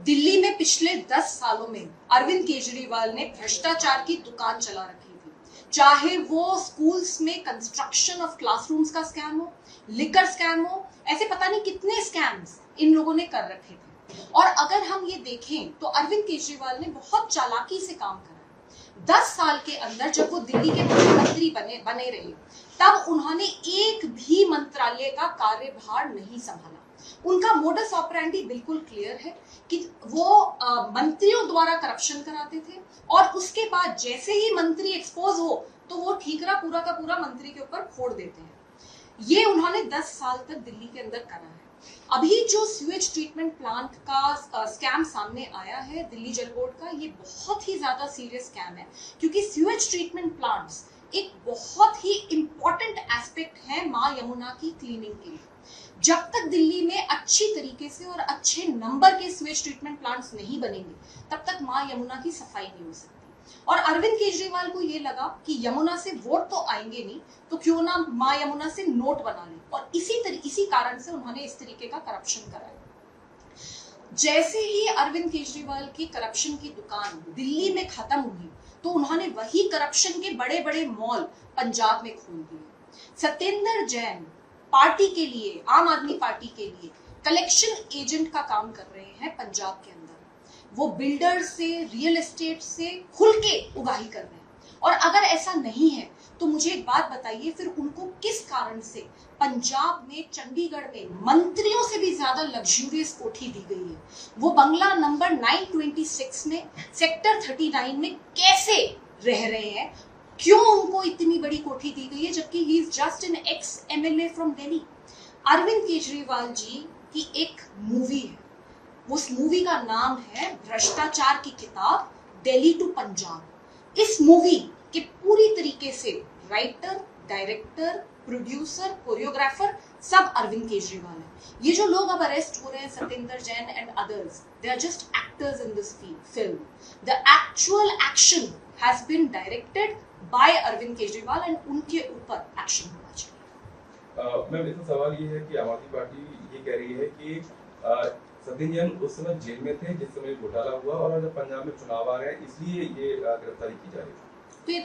दिल्ली में पिछले 10 सालों में अरविंद केजरीवाल ने भ्रष्टाचार की दुकान चला रखी थी। चाहे वो स्कूल्स में कंस्ट्रक्शन ऑफ क्लासरूम्स का स्कैम हो, लिकर स्कैम हो, ऐसे पता नहीं कितने स्कैम्स इन लोगों ने कर रखे थे। और अगर हम ये देखें तो अरविंद केजरीवाल ने बहुत चालाकी से काम करा। 10 साल के अंदर जब वो दिल्ली के मुख्यमंत्री बने रहे, तब उन्होंने एक भी मंत्रालय का कार्यभार नहीं संभाला। उनका मोडस ऑपरेंडी बिल्कुल क्लियर है कि वो मंत्रियों द्वारा करप्शन कराते थे और उसके बाद जैसे ही मंत्री एक्सपोज हो तो वो ठीकरा पूरा का पूरा मंत्री के ऊपर फोड़ देते हैं। ये उन्होंने 10 साल तक दिल्ली के अंदर करा है। अभी जो सीवेज ट्रीटमेंट प्लांट का स्कैम सामने आया है दिल्ली जल बोर्ड का, ये बहुत ही ज्यादा सीरियस स्कैम है, क्योंकि सीवेज ट्रीटमेंट प्लांट्स एक बहुत ही इंपॉर्टेंट एस्पेक्ट है मां यमुना की क्लीनिंग के लिए। जब तक दिल्ली में अच्छी तरीके से और अच्छे नंबर के सीवेज ट्रीटमेंट प्लांट्स नहीं बनेंगे, तब तक मां यमुना की सफाई नहीं हो सकती। और अरविंद केजरीवाल को ये लगा कि यमुना से वोट तो आएंगे नहीं, तो क्यों ना मां यमुना से नोट बना ले, और इसी कारण से उन्होंने इस तरीके का करप्शन कराया। जैसे ही अरविंद केजरीवाल की करप्शन की दुकान दिल्ली में खत्म हुई, तो उन्होंने वही करप्शन के बड़े बड़े मॉल पंजाब में खोल दिए। सत्येंद्र जैन पार्टी के लिए, आम आदमी पार्टी के लिए कलेक्शन एजेंट का काम कर रहे हैं पंजाब के अंदर। वो बिल्डर से, रियल एस्टेट से खुल के उगाही कर रहे हैं। और अगर ऐसा नहीं है तो मुझे एक बात बताइए, फिर उनको किस कारण से पंजाब में, चंडीगढ़ में मंत्रियों से भी ज्यादा लग्जूरियस कोठी दी गई है? वो बंगला नंबर 926 में, सेक्टर 39 में कैसे रह रहे हैं? क्यों उनको इतनी बड़ी कोठी दी गई है, जबकि he is just an ex MLA from Delhi? Arvind Kejriwal ji की एक मूवी है, उस मूवी का नाम है भ्रष्टाचार की किताब, दिल्ली टू पंजाब। इस मूवी के पूरी तरीके से राइटर, डायरेक्टर, प्रोड्यूसर, कोरियोग्राफर सब अरविंद केजरीवाल है। ये जो लोग अब अरेस्ट हो रहे हैं, Satyendra Jain and others, they are just actors in this film. The actual action has been directed by Arvind Kejriwal and उनके ऊपर एक्शन होना चाहिए। मैम, इसमें सवाल ये है कि आम आदमी पार्टी ये कह रही है कि सत्येंद्र जैन उस समय जेल में थे जिस समय घोटाला हुआ, और जब पंजाब में चुनाव आ रहे हैं इसलिए ये गिरफ्तारी की जा रही है। तो ये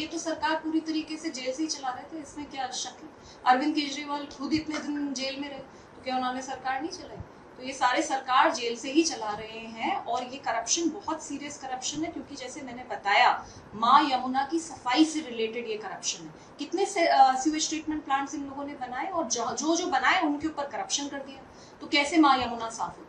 तो सरकार पूरी तरीके से जेल से ही चला रहे थे, इसमें क्या शक है? अरविंद केजरीवाल खुद इतने दिन जेल में रहे, तो क्या उन्होंने सरकार नहीं चलाई? तो ये सारे सरकार जेल से ही चला रहे हैं। और ये करप्शन बहुत सीरियस करप्शन है, क्योंकि जैसे मैंने बताया, मां यमुना की सफाई से रिलेटेड ये करप्शन है। कितने सीवेज ट्रीटमेंट प्लांट्स इन लोगों ने बनाए, और जो बनाए उनके ऊपर करप्शन कर दिया, तो कैसे मां यमुना साफ होती?